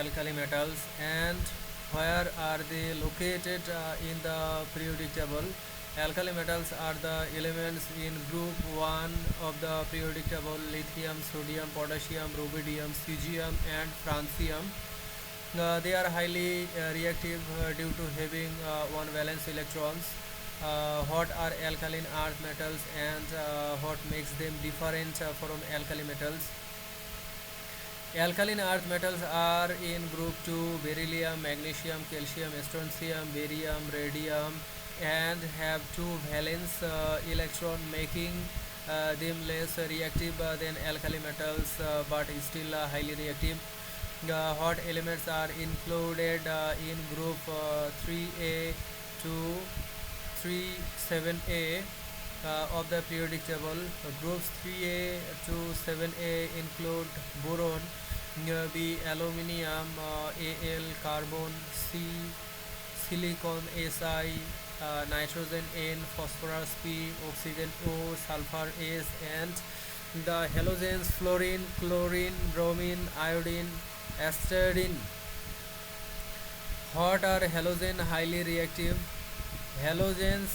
alkali metals and where are they located in the periodic table? Alkali metals are the elements in group 1 of the periodic table: lithium, sodium, potassium, rubidium, cesium and francium. They are highly reactive due to having one valence electrons. What are alkaline earth metals and what makes them different from alkali metals? Alkaline earth metals are in group 2: beryllium, magnesium, calcium, strontium, barium, radium, and have two valence electron, making them less reactive than alkali metals, but still highly reactive. What elements are included in group 3A to 37A of the periodic table? Groups 3A to 7A include boron, B aluminium, Al carbon, C silicon, Si nitrogen, N phosphorus, P oxygen, O sulfur, S, and the halogens fluorine, chlorine, bromine, iodine, astatine. What are halogen highly reactive? Halogens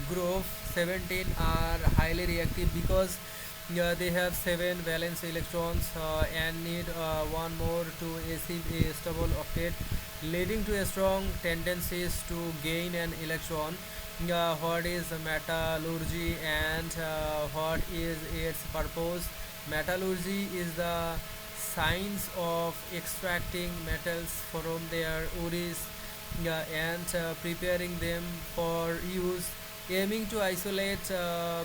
group 17 are highly reactive because they have 7 valence electrons and need one more to achieve a stable octet, leading to a strong tendencies to gain an electron. What is metallurgy and what is its purpose? Metallurgy is the science of extracting metals from their ores and preparing them for use, aiming to isolate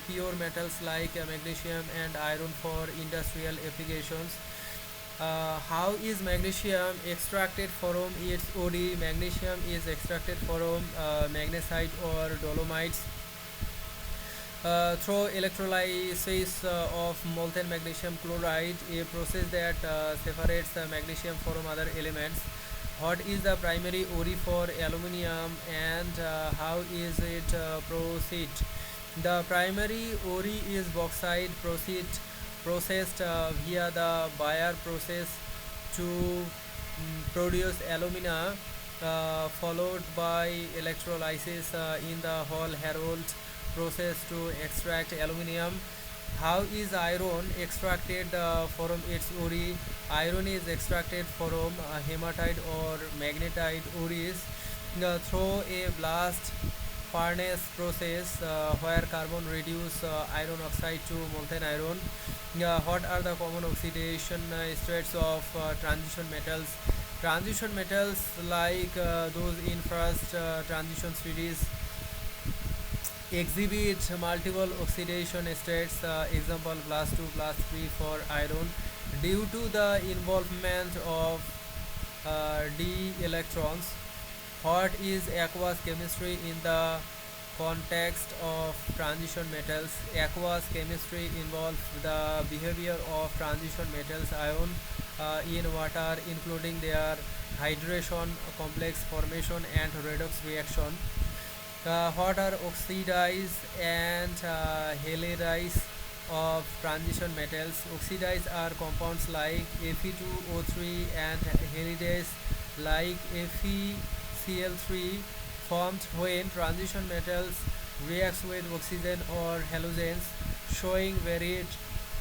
pure metals like magnesium and iron for industrial applications. How is magnesium extracted from its ore? Magnesium is extracted from magnesite or dolomites through electrolysis of molten magnesium chloride, a process that separates magnesium from other elements. What is the primary ore for aluminium and how is it processed? The primary ore is bauxite, processed via the Bayer process to produce alumina, followed by electrolysis in the Hall-Héroult process to extract aluminium. How is iron extracted from its ore? Iron is extracted from hematite or magnetite ores through a blast furnace process where carbon reduce iron oxide to molten iron. What are the common oxidation states of transition metals? Transition metals like those in first transition series exhibit multiple oxidation states, example plus 2 plus 3 for iron, due to the involvement of d electrons. What is aqueous chemistry in the context of transition metals? Aqueous chemistry involves the behavior of transition metals ion in water, including their hydration, complex formation and redox reaction. What are oxides and halides of transition metals? Oxides are compounds like Fe2O3 and halides like FeCl3 formed when transition metals reacts with oxygen or halogens, showing varied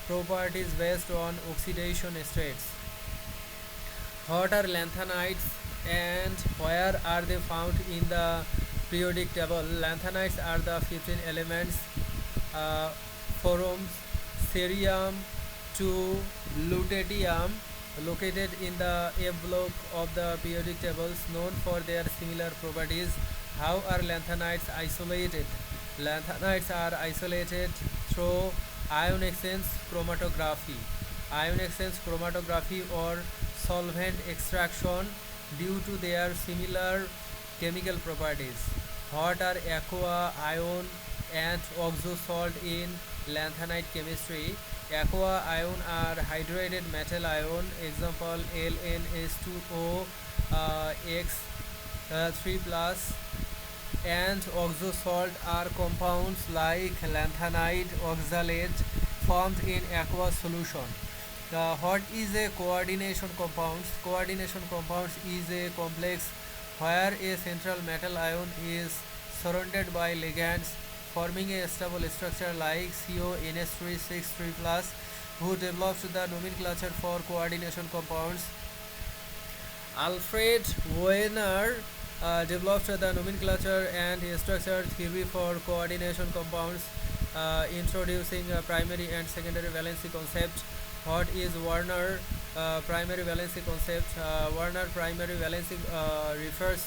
properties based on oxidation states. What are lanthanides and where are they found in the periodic table? Lanthanides are the 15 elements from cerium to lutetium located in the F block of the periodic tables, known for their similar properties. How are lanthanides isolated? Lanthanides are isolated through ion exchange chromatography. Ion exchange chromatography or solvent extraction due to their similar chemical properties. What are aqua, ion and oxo salt in lanthanide chemistry? Aqua ion are hydrated metal ion, example LnH2O X 3 plus, and oxo salt are compounds like lanthanide oxalate formed in aqueous solution. What is a coordination compound? Coordination compound is a complex where a central metal ion is surrounded by ligands forming a stable structure like CONH3 6 3+, who developed the nomenclature for coordination compounds. Alfred Wegener developed the nomenclature and structure theory for coordination compounds, introducing primary and secondary valency concept. What is Werner primary valency concept? Werner primary valency refers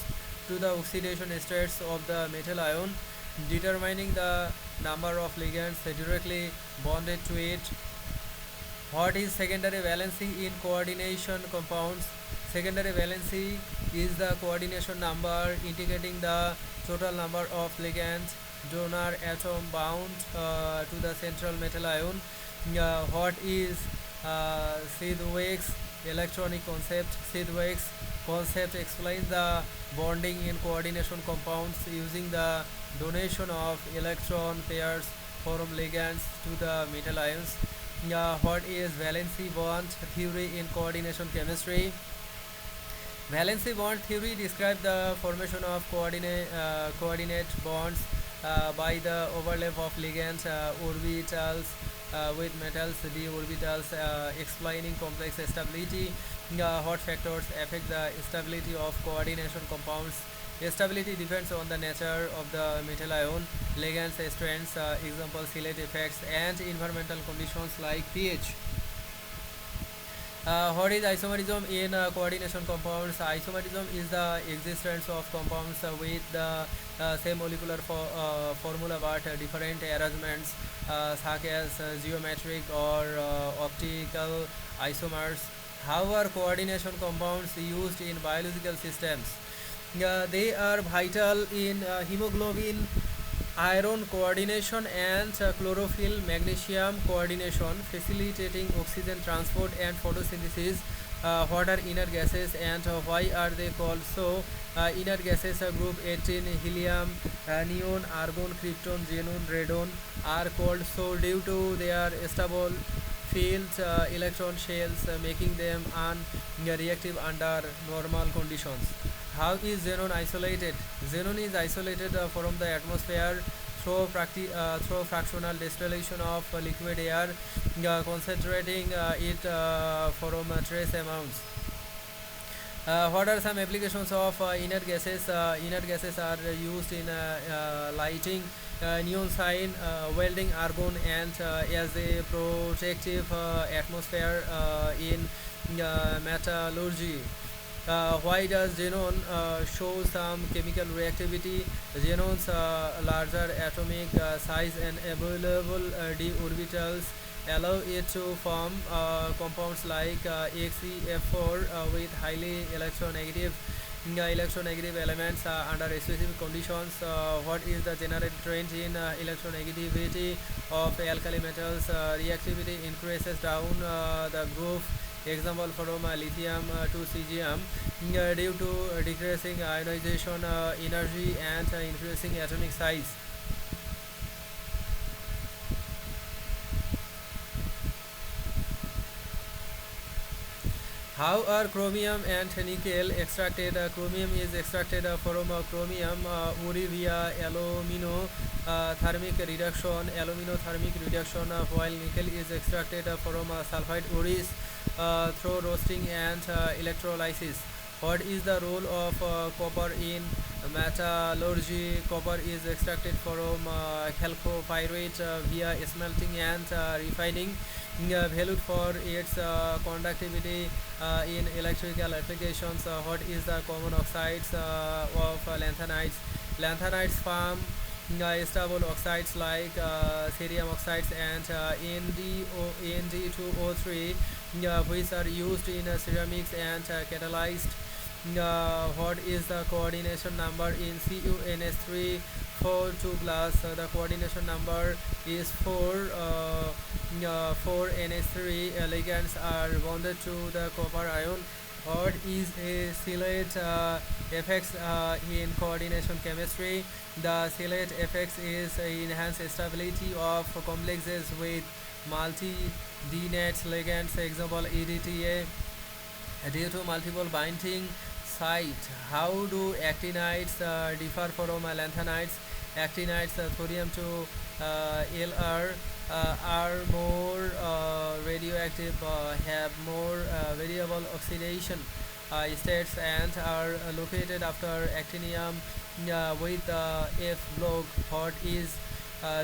to the oxidation states of the metal ion, determining the number of ligands directly bonded to it. What is secondary valency in coordination compounds? Secondary valency is the coordination number indicating the total number of ligands donor atom bound to the central metal ion. What is Sidgwick's electronic concept? Sidgwick's concept explains the bonding in coordination compounds using the donation of electron pairs from ligands to the metal ions. What is valency bond theory in coordination chemistry? Valency bond theory describes the formation of coordinate bonds by the overlap of ligands orbitals with metals d orbitals, explaining complex stability. What factors affect the stability of coordination compounds? Stability depends on the nature of the metal ion, ligands, strengths, example Select effects, and environmental conditions like pH. What is isomerism in coordination compounds? Isomerism is the existence of compounds with the same molecular formula but different arrangements, such as geometric or optical isomers. However, coordination compounds used in biological systems. They are vital in hemoglobin iron coordination and chlorophyll magnesium coordination, facilitating oxygen transport and photosynthesis. What are inner gases and why are they called so? Inner gases group 18 helium, neon, argon, krypton, xenon, radon are called so due to their stable fields, electron shells, making them unreactive under normal conditions. How is xenon isolated? Xenon is isolated from the atmosphere through fractional distillation of liquid air, concentrating it from trace amounts. What are some applications of inert gases? Inert gases are used in lighting, neon sign, welding argon, and as a protective atmosphere in metallurgy. Why does xenon show some chemical reactivity? Xenon's larger atomic size and available d orbitals allow it to form compounds like XeF4 with highly electronegative elements under specific conditions. What is the general trend in electronegativity of alkali metals? Reactivity increases down the groove. Example from lithium to cesium due to decreasing ionization energy and increasing atomic size. How are chromium and nickel extracted? Chromium is extracted from chromium ore via aluminothermic reduction, while nickel is extracted from sulfide ores through roasting and electrolysis. What is the role of copper in metallurgy? Copper is extracted from chalcopyrite via smelting and refining, valued for its conductivity in electrical applications. What is the common oxides of lanthanides? Lanthanides form stable oxides like cerium oxides and Nd2O3, which are used in ceramics and catalyzed. What is the coordination number in CuNH3 4 2+? The coordination number is 4. 4 NH3 ligands are bonded to the copper ion. What is a silate effects in coordination chemistry? The silate effects is enhanced stability of complexes with multi-denate ligands, example EDTA, due to multiple binding site. How do actinides differ from lanthanides? Actinides, thorium to Lr, are more radioactive, have more variable oxidation states, and are located after actinium with F block. What is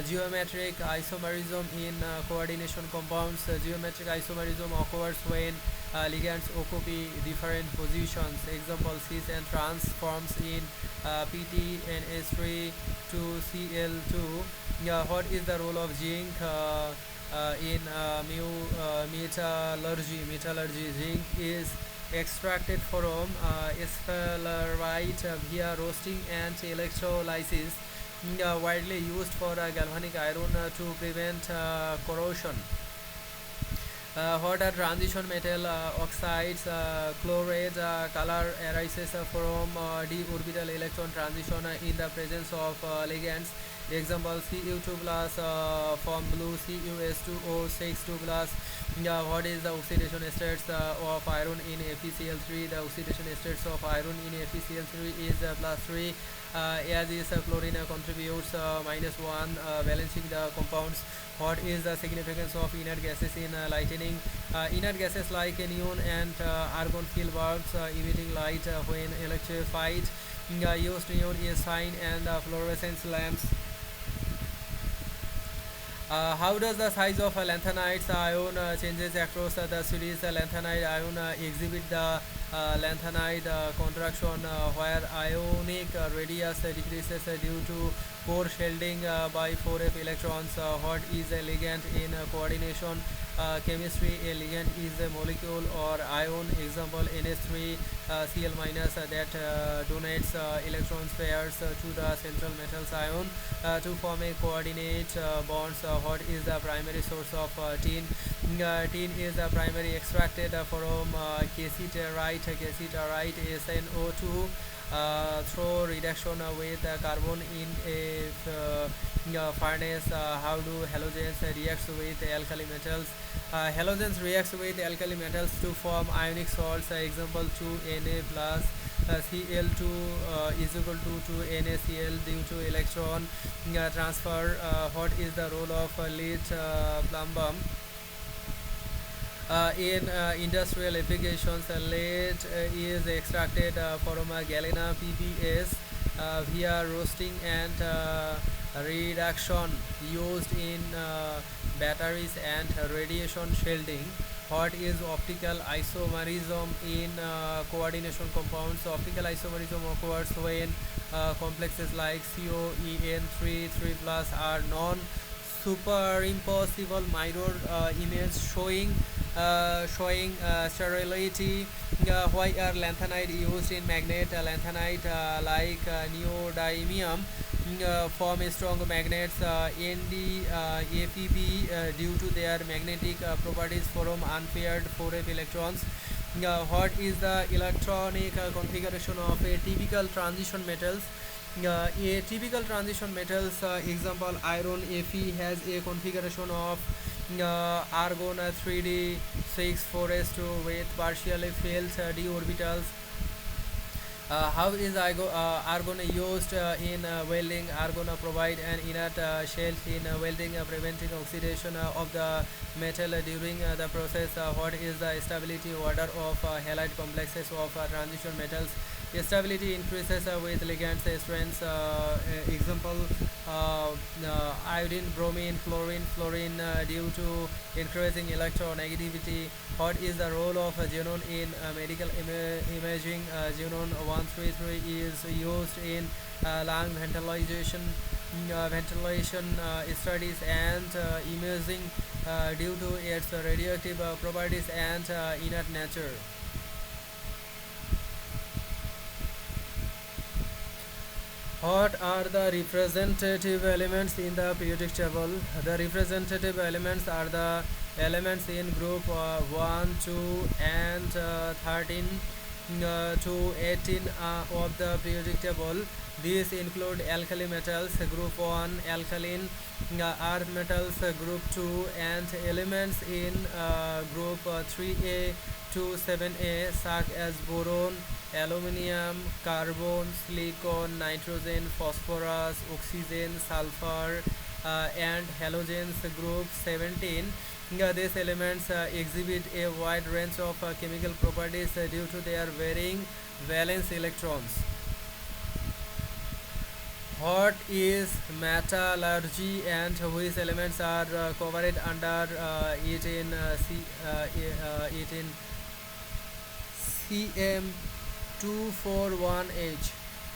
geometric isomerism in coordination compounds? Geometric isomerism occurs when ligands occupy different positions. Example, cis and trans forms in PTNH3 to Cl2. What is the role of zinc in metallurgy? Metallurgy, zinc is extracted from sphalerite via roasting and electrolysis, widely used for galvanic iron to prevent corrosion. What are transition metal oxides? Chloride color arises from d orbital electron transition in the presence of ligands. Example, Cu2 plus form blue, CuS2O6 2 plus. What is the oxidation states of iron in FeCl3? The oxidation states of iron in FeCl3 is +3. As is chlorine contributes -1, balancing the compounds. What is the significance of inert gases in lightning? Inert gases like neon and argon fill bulbs emitting light when electrified. Used neon is sign and fluorescence lamps. How does the size of a lanthanides ion changes across the series? The lanthanide ion exhibit the lanthanide contraction where ionic radius decreases due to core shielding by 4f electrons. What is a ligand in coordination chemistry? A ligand is a molecule or ion, example NH3 Cl minus, that donates electrons pairs to the central metals ion to form a coordinate bonds. What is the primary source of tin? Tin is primary extracted from cassiterite. Cassiterite is NO2 through reduction with carbon in a furnace. How do halogens react with alkali metals? Halogens react with alkali metals to form ionic salts. Example 2Na plus Cl2 is equal to 2NaCl due to electron transfer. What is the role of lead plumbum? In industrial applications, lead is extracted from galena PPS via roasting and reduction, used in batteries and radiation shielding. What is optical isomerism in coordination compounds? Optical isomerism occurs when complexes like COEN3 3 plus are non superimposable mirror image showing sterility. Why are lanthanide used in magnet? Lanthanide like neodymium form strong magnets. NdApp due to their magnetic properties from unpaired 4f electrons. What is the electronic configuration of a typical transition metals? A typical transition metals, example iron Fe, has a configuration of argon 3d 6 4s2 with partially filled d orbitals. How is argon used in welding? Argon provide an inert shell in welding, preventing oxidation of the metal during the process. What is the stability order of halide complexes of transition metals? Stability increases with ligands strengths. Example, iodine, bromine, chlorine, fluorine, due to increasing electronegativity. What is the role of xenon in medical imaging? Xenon 133 is used in lung ventilation studies and imaging due to its radioactive properties and inert nature. What are the representative elements in the periodic table? The representative elements are the elements in group 1, 2 and 13 to 18 of the periodic table. These include alkali metals group 1, alkaline earth metals group 2 and elements in group 3a to 7a such as boron, aluminium, carbon, silicon, nitrogen, phosphorus, oxygen, sulfur and halogens group 17. These elements exhibit a wide range of chemical properties due to their varying valence electrons. What is metallurgy and which elements are covered under it in CM241H?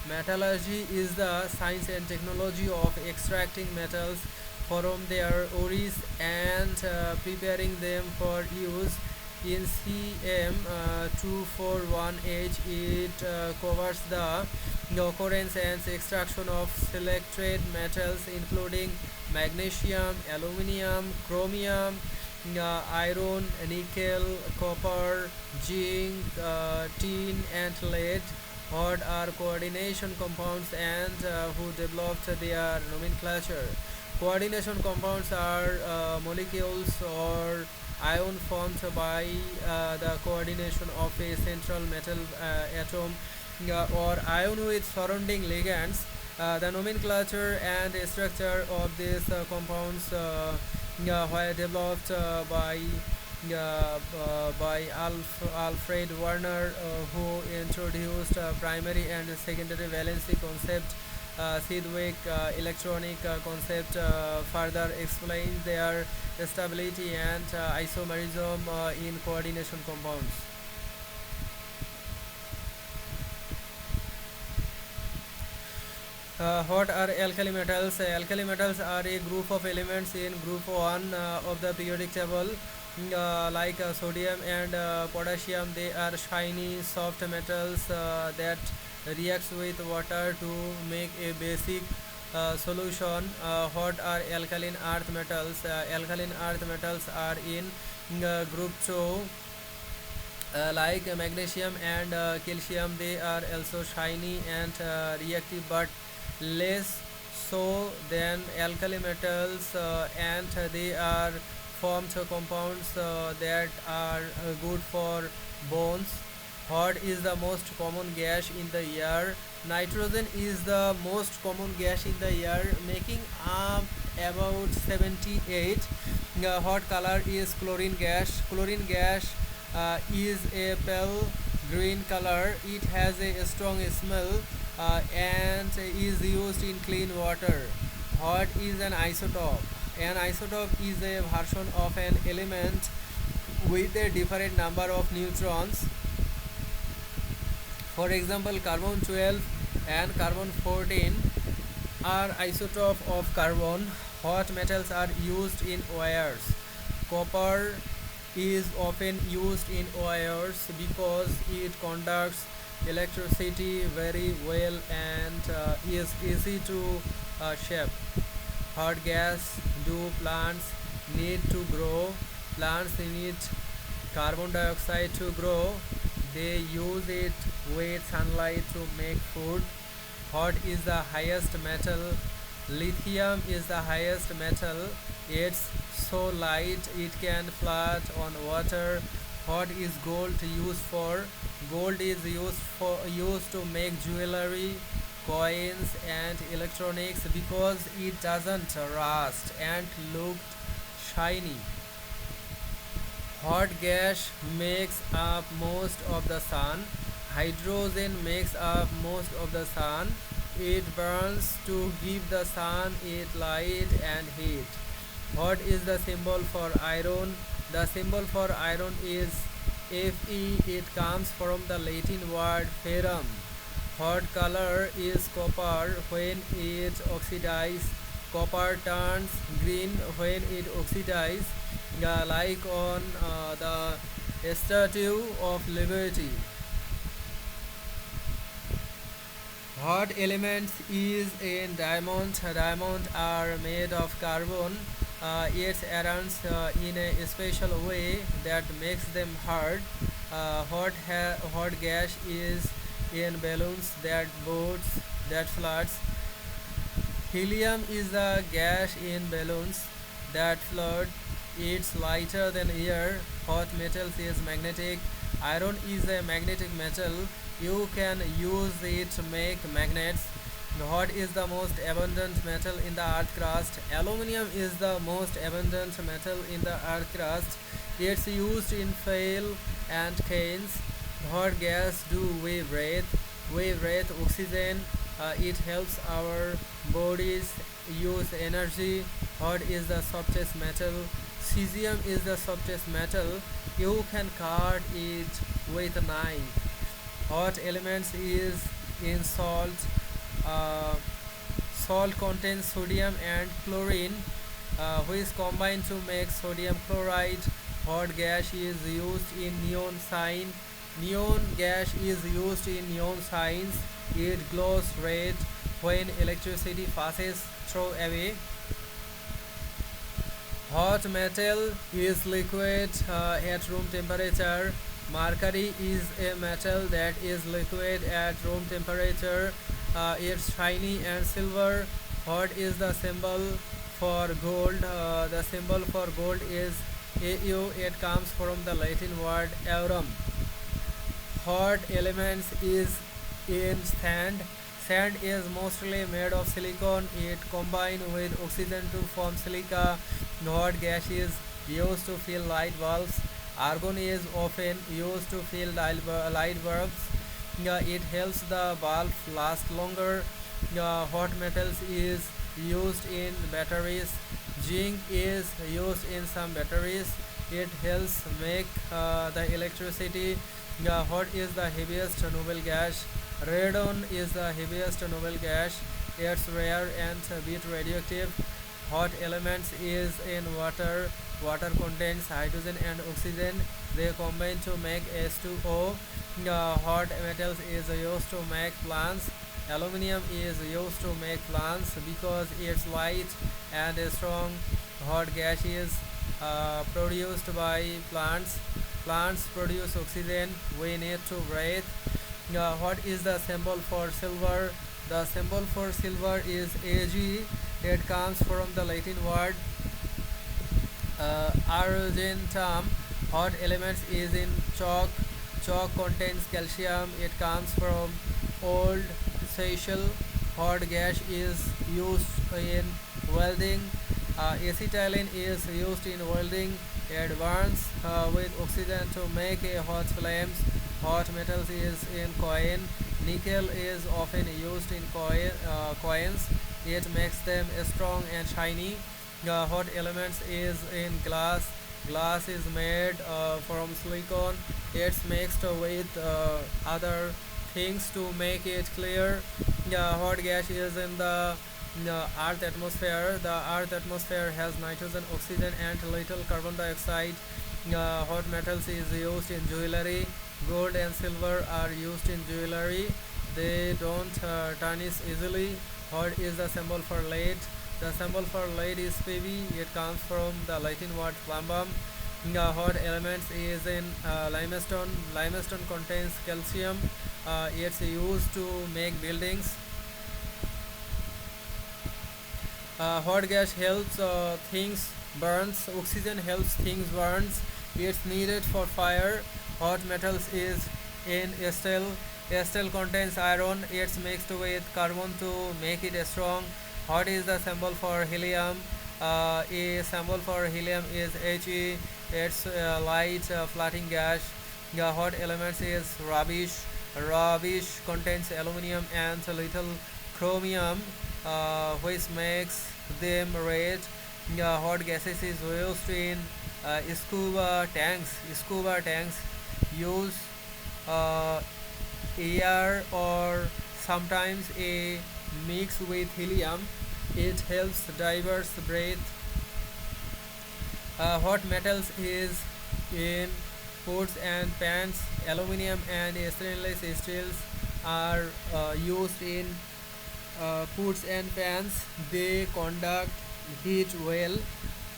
Metallurgy is the science and technology of extracting metals from their ores and preparing them for use. In CM241H, it covers the occurrence and extraction of selected metals including magnesium, aluminium, chromium, iron, nickel, copper, zinc, tin and lead. What are coordination compounds and who developed their nomenclature? Coordination compounds are molecules or ion formed by the coordination of a central metal atom or ion with surrounding ligands. The nomenclature and structure of these compounds were developed by Alfred Werner, who introduced primary and secondary valency concept. Sidwick electronic concept further explains their stability and isomerism in coordination compounds. What are alkali metals? Alkali metals are a group of elements in group 1 of the periodic table. Like sodium and potassium, they are shiny, soft metals that reacts with water to make a basic solution. What are alkaline earth metals? Alkaline earth metals are in group 2. Like magnesium and calcium, they are also shiny and reactive but less so than alkali metals, and they are formed compounds that are good for bones. What is the most common gas in the air? Nitrogen is the most common gas in the air, making up about 78. What color is chlorine gas? Chlorine gas is a pale green color. It has a strong smell and is used in clean water. What is an isotope? An isotope is a version of an element with a different number of neutrons. For example, carbon 12 and carbon 14 are isotope of carbon. What metals are used in wires? Copper is often used in wires because it conducts electricity very well and is easy to shape. What gas do plants need to grow? Plants need carbon dioxide to grow. They use it with sunlight to make food. What is the highest metal? Lithium is the highest metal. It's so light it can float on water. What is gold used for? Gold is used to make jewelry, coins and electronics because it doesn't rust and look shiny. What gas makes up most of the sun? Hydrogen makes up most of the sun. It burns to give the sun its light and heat. What is the symbol for iron? The symbol for iron is Fe. It comes from the Latin word ferrum. What color is copper when it oxidizes? Copper turns green when it oxidizes, like on the Statue of Liberty. Hot elements is in diamond. Diamond are made of carbon. Its atoms in a special way that makes them hard. Hot gas is in balloons that boats that floods. Helium is the gas in balloons that float. It's lighter than air. Hot metals is magnetic. Iron is a magnetic metal. You can use it to make magnets. Hot is the most abundant metal in the earth crust. Aluminium is the most abundant metal in the earth crust. It's used in fuel and canes. Hot gas do we breathe? We breathe oxygen. It helps our bodies use energy. Hot is the softest metal. Cesium is the softest metal. You can cut it with a knife. Hot elements is in salt. Uh, Salt contains sodium and chlorine, which combine to make sodium chloride. Hot gas is used in neon sign. Neon gas is used in neon signs. It glows red when electricity passes through a hot metal is liquid at room temperature. Mercury is a metal that is liquid at room temperature. It's shiny and silver. Hot is the symbol for gold. The symbol for gold is Au. It comes from the Latin word aurum. Hot elements is in sand. Sand is mostly made of silicon. It combines with oxygen to form silica. Hot gas is used to fill light bulbs. Argon is often used to fill light bulbs. It helps the bulb last longer. Hot metals is used in batteries. Zinc is used in some batteries. It helps make the electricity. Hot is the heaviest noble gas. Radon is the heaviest noble gas. It's rare and bit radioactive. Hot elements is in water. Water contains hydrogen and oxygen. They combine to make H2O. Hot metals is used to make plants. Aluminium is used to make plants because it's light and strong. Hot gas is produced by plants. Plants produce oxygen we need to breathe. What is the symbol for silver? The symbol for silver is Ag. It comes from the Latin word argentum. Hot elements is in chalk. Chalk contains calcium. It comes from old Seychelles. Hot gas is used in welding. Acetylene is used in welding. It burns with oxygen to make a hot flames. Hot metals is in coin. Nickel is often used in coins. It makes them strong and shiny. Hot elements is in glass. Glass is made from silicon. It's mixed with other things to make it clear. Hot gas is in the earth atmosphere. The earth atmosphere has nitrogen, oxygen and little carbon dioxide. Hot metals is used in jewelry. Gold and silver are used in jewelry. They don't tarnish easily. Hot is the symbol for lead. The symbol for lead is Pb. It comes from the Latin word plumbum. Hot elements is in limestone. Limestone contains calcium. It's used to make buildings. Hot gas helps things burns. Oxygen helps things burns. It's needed for fire. Hot metals is in steel. Steel contains iron. It's mixed with carbon to make it strong. Hot is the symbol for helium. A symbol for helium is He. It's light floating gas. Hot elements is rubbish. Rubbish contains aluminium and little chromium, which makes them red. Hot gases is used in scuba tanks. Scuba tanks use air or sometimes a mix with helium. It helps divers breathe. Hot metals is in pots and pans. Aluminium and stainless steels are used in poods and pans. They conduct heat well.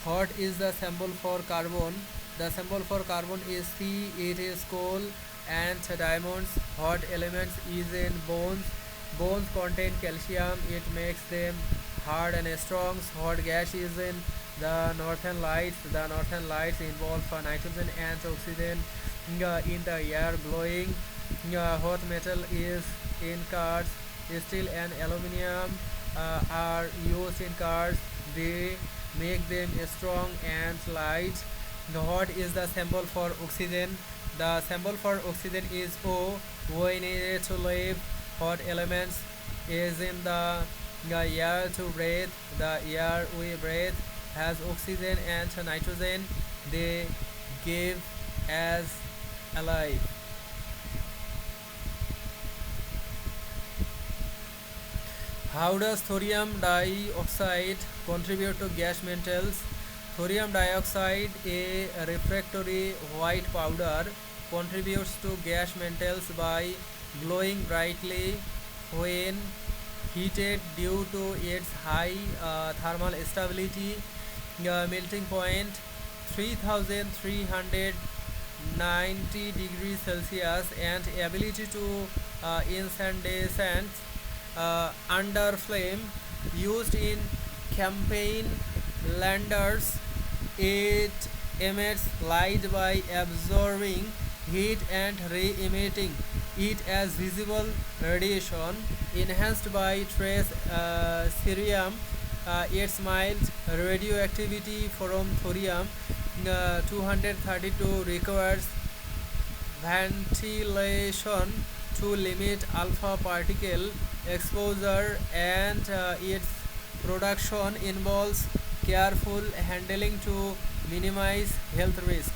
Hot is the symbol for carbon. The symbol for carbon is C. It is coal and diamonds. Hot elements is in bones. Bones contain calcium. It makes them hard and strong. Hot gas is in the northern lights. The northern lights involve nitrogen and oxygen in the air glowing. Hot metal is in cars. Steel and aluminium are used in cars. They make them strong and light. The hot is the symbol for oxygen. The symbol for oxygen is O. We need it to live. Hot elements is in the air to breathe. The air we breathe has oxygen and nitrogen. They give as alive. How does thorium dioxide contribute to gas metals? Thorium dioxide, a refractory white powder, contributes to gas metals by glowing brightly when heated due to its high thermal stability, melting point 3390 degrees Celsius, and ability to incandescence under flame. Used in campaign landers, it emits light by absorbing heat and re-emitting it as visible radiation. Enhanced by trace cerium, its mild radioactivity from thorium 232 requires ventilation to limit alpha particle exposure, and its production involves careful handling to minimize health risk.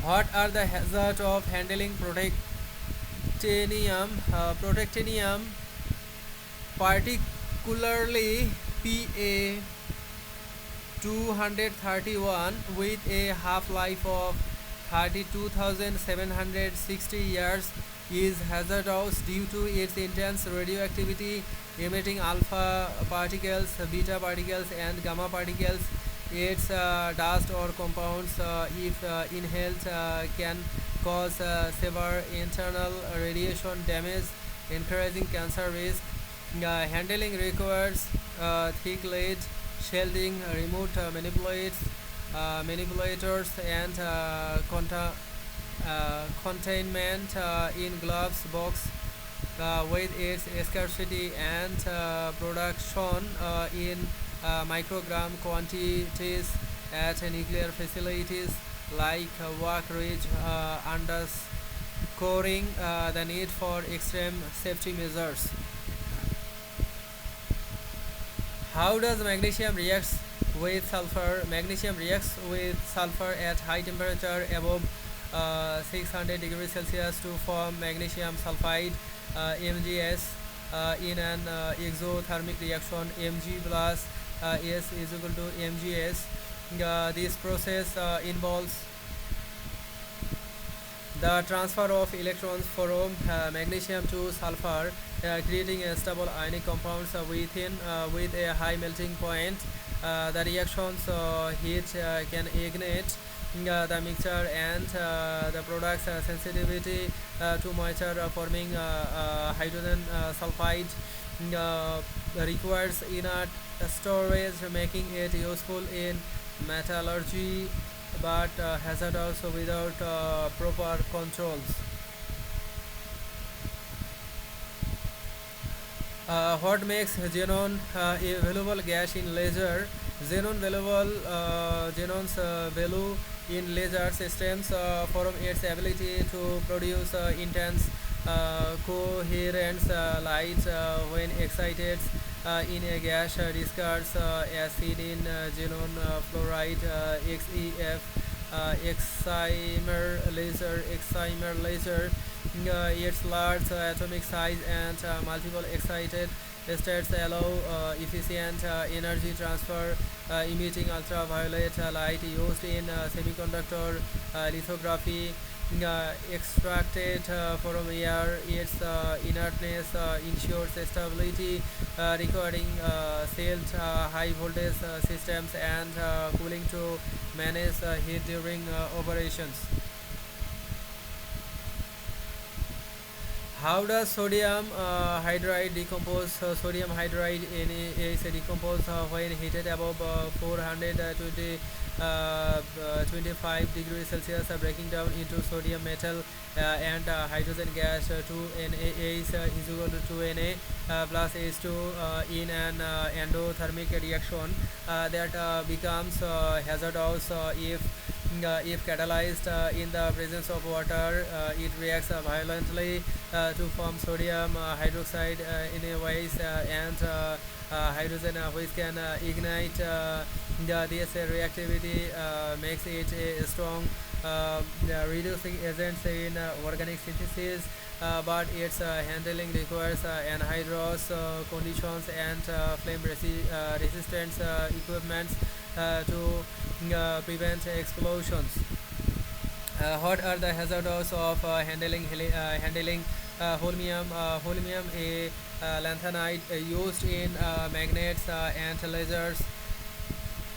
What are the hazards of handling protactinium, particularly Pa 231, with a half-life of 32,760 years, is hazardous due to its intense radioactivity, emitting alpha particles, beta particles, and gamma particles. Its dust or compounds, if inhaled, can cause severe internal radiation damage, increasing cancer risk. Handling requires thick lead, shielding, remote manipulators, and containment in gloves box. With its scarcity and production in microgram quantities at nuclear facilities like Wack Ridge, underscoring the need for extreme safety measures. How does magnesium reacts with sulfur? Magnesium reacts with sulfur at high temperature above 600 degrees Celsius to form magnesium sulfide, MgS, in an exothermic reaction. Mg plus S is equal to MgS. This process involves the transfer of electrons from magnesium to sulfur, creating a stable ionic compounds with a high melting point. The reaction's heat can ignite the mixture, and the product's sensitivity to moisture, forming hydrogen sulfide, requires inert storage, making it useful in metallurgy but hazardous without proper controls. What makes xenon a valuable gas in laser? Xenon's value in laser systems from its ability to produce intense coherent light when excited in a gas, discards acid in xenon fluoride, XEF, excimer laser. Its large atomic size and multiple excited states allow efficient energy transfer, emitting ultraviolet light used in semiconductor lithography. extracted from air. Its inertness ensures stability, requiring sealed high voltage systems and cooling to manage heat during operations. How does sodium hydride decompose? Sodium hydride is decomposed when heated above 420 25 degrees Celsius, breaking down into sodium metal and hydrogen gas. 2NaH is equal to 2Na plus H2 in an endothermic reaction that becomes hazardous if catalyzed in the presence of water. It reacts violently to form sodium hydroxide in a ways and hydrogen which can ignite. This reactivity makes it a strong reducing agent in organic synthesis, but its handling requires anhydrous conditions and flame resistant equipment to prevent explosions. What are the hazards of handling holmium? Holmium, a lanthanide used in magnets and lasers,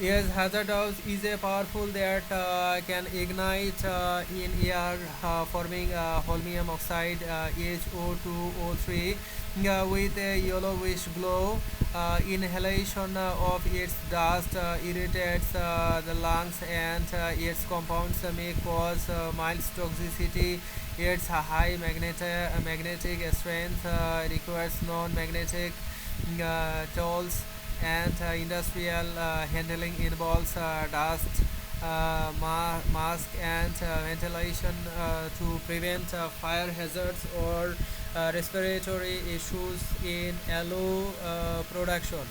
is hazardous. Is a powerful that can ignite in air, forming holmium oxide HO2O3 with a yellowish glow. Inhalation of its dust irritates the lungs, and its compounds may cause mild toxicity. Its high magnetic strength requires non-magnetic tools, and industrial handling involves dust mask and ventilation to prevent fire hazards or respiratory issues in alloy production.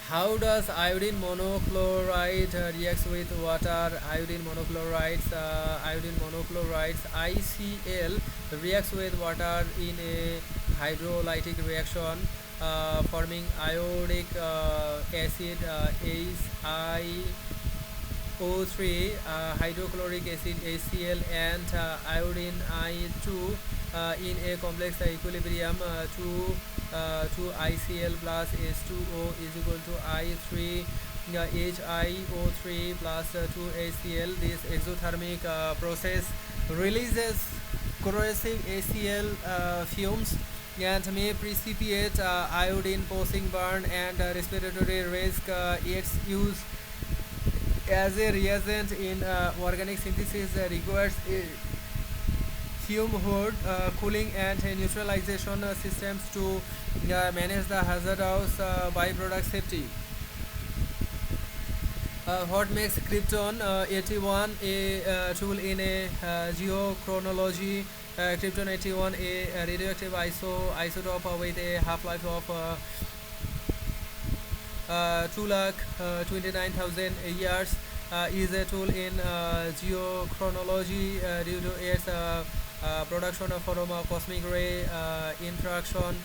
How does iodine monochloride reacts with water? Iodine monochlorides ICl reacts with water in a hydrolytic reaction, forming iodic acid HiO3, hydrochloric acid HCl, and iodine I2 in a complex equilibrium. 2 ICl plus H2O is equal to I3 HiO3 plus 2 HCl. This exothermic process releases corrosive HCl fumes and may precipitate iodine, posing burn and respiratory risk. Its use as a reagent in organic synthesis requires a fume hood, cooling and neutralization systems to manage the hazardous byproduct safety. What makes krypton 81 a tool in a geochronology? Krypton 81, a radioactive isotope with a half-life of 2,29,000 years, is a tool in geochronology due to its production from cosmic ray interaction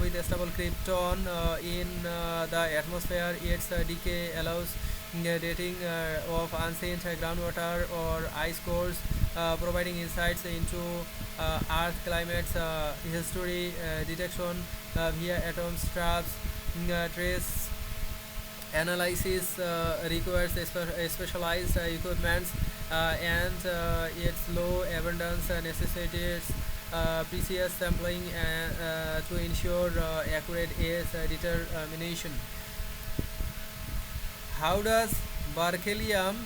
with stable krypton in the atmosphere. Its decay allows dating of ancient groundwater or ice cores, providing insights into Earth climate's history. Detection via atom straps trace analysis requires specialized equipment, and its low abundance necessitates precise sampling to ensure accurate age determination. How does berkelium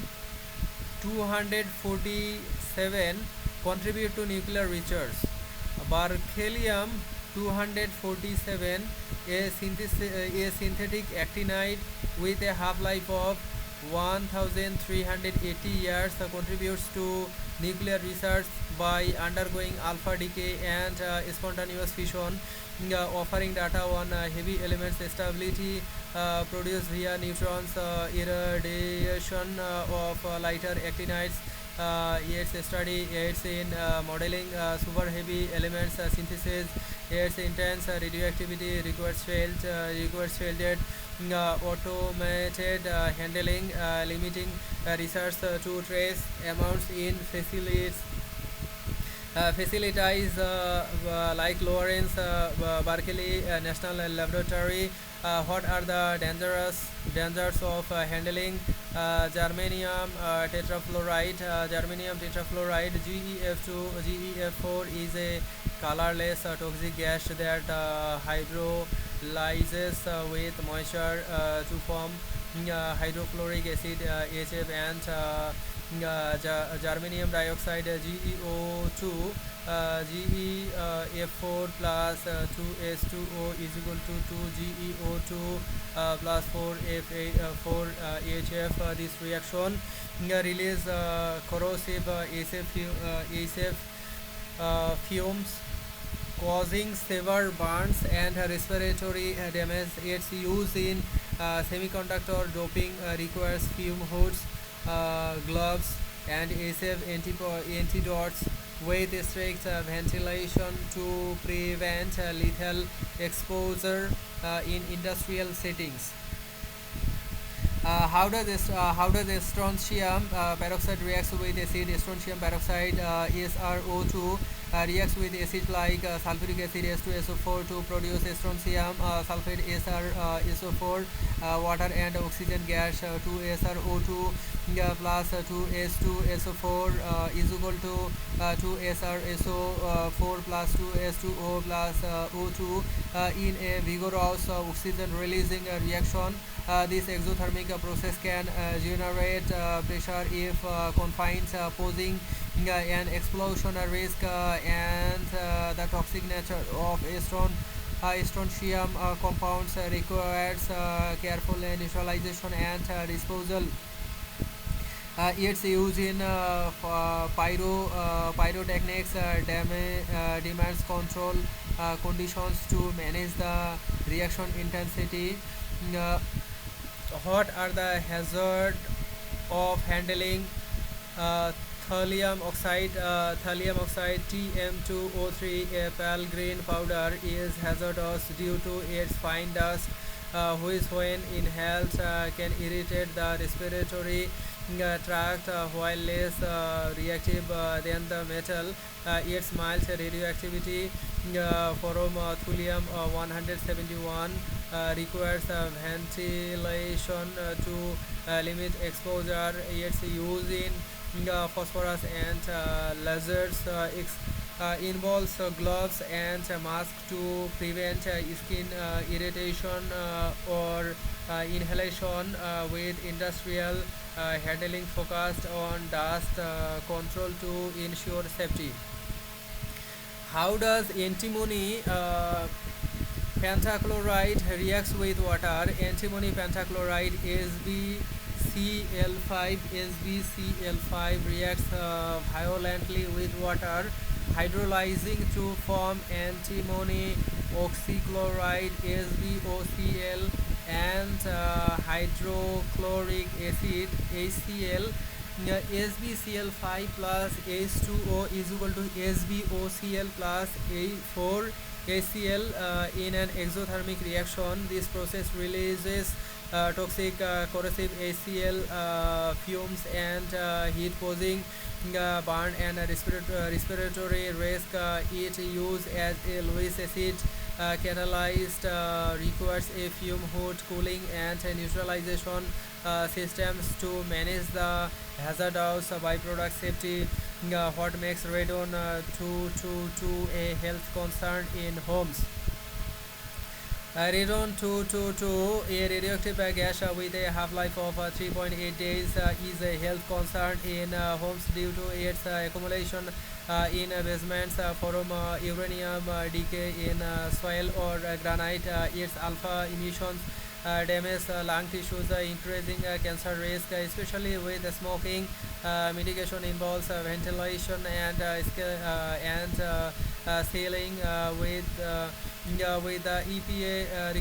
247 contribute to nuclear research? Berkelium 247, a synthetic actinide with a half-life of 1380 years, contributes to nuclear research by undergoing alpha decay and spontaneous fission, offering data on heavy elements stability produced via neutrons irradiation of lighter actinides. its study aids in modeling super heavy elements synthesis. Its intense radioactivity requires shielded automated handling, limiting research to trace amounts in facilities like Lawrence Berkeley National Laboratory. What are the dangers of handling germanium tetrafluoride? Germanium tetrafluoride GeF2 GeF4 is a colorless toxic gas that hydrolyzes with moisture to form hydrofluoric acid HF and germanium dioxide GeO2 GeF4 plus 2S2O is equal to 2GeO2 plus 4HF. This reaction release corrosive SF fumes causing severe burns and respiratory damage. Its use in semiconductor doping requires fume hoods, gloves, and SF antidotes with strict ventilation to prevent lethal exposure in industrial settings. How does strontium peroxide reacts with acid? Strontium peroxide SrO2 reacts with acid like sulfuric acid S2SO4 to produce strontium sulfate SrSO4. Water and oxygen gas 2SrO2 plus 2S2SO4 is equal to 2SrSO4 plus 2S2O plus O2 in a vigorous oxygen releasing reaction. This exothermic process can generate pressure if confined, posing an explosion risk, and the toxic nature of strontium compounds requires careful neutralization and disposal. Its use in pyrotechnics demands control conditions to manage the reaction intensity. What are the hazards of handling thulium oxide? Thulium oxide TM2O3, a pale green powder, is hazardous due to its fine dust, which when inhaled can irritate the respiratory tract while less reactive than the metal. Its mild radioactivity from thulium 171 requires ventilation to limit exposure. Its use in phosphorus and lasers involves gloves and masks to prevent skin irritation or inhalation, with industrial handling focused on dust control to ensure safety. How does antimony pentachloride reacts with water? Antimony pentachloride SbCl5 reacts violently with water, hydrolyzing to form antimony oxychloride SbOCl and hydrochloric acid HCl. SbCl5 plus H2O is equal to SbOCl plus 4 HCl in an exothermic reaction. This process releases toxic corrosive HCl fumes and heat, posing burn and respiratory risk. Its use as a Lewis acid catalyst requires a fume hood, cooling and neutralization systems to manage the hazardous byproduct safety. What makes radon 222 a health concern in homes? Radon 222, a radioactive gas with a half-life of 3.8 days, is a health concern in homes due to its accumulation in basements from uranium decay in soil or granite. Its alpha emissions damage lung tissues, increasing cancer risk, especially with smoking. Mitigation involves ventilation and sealing, with the EPA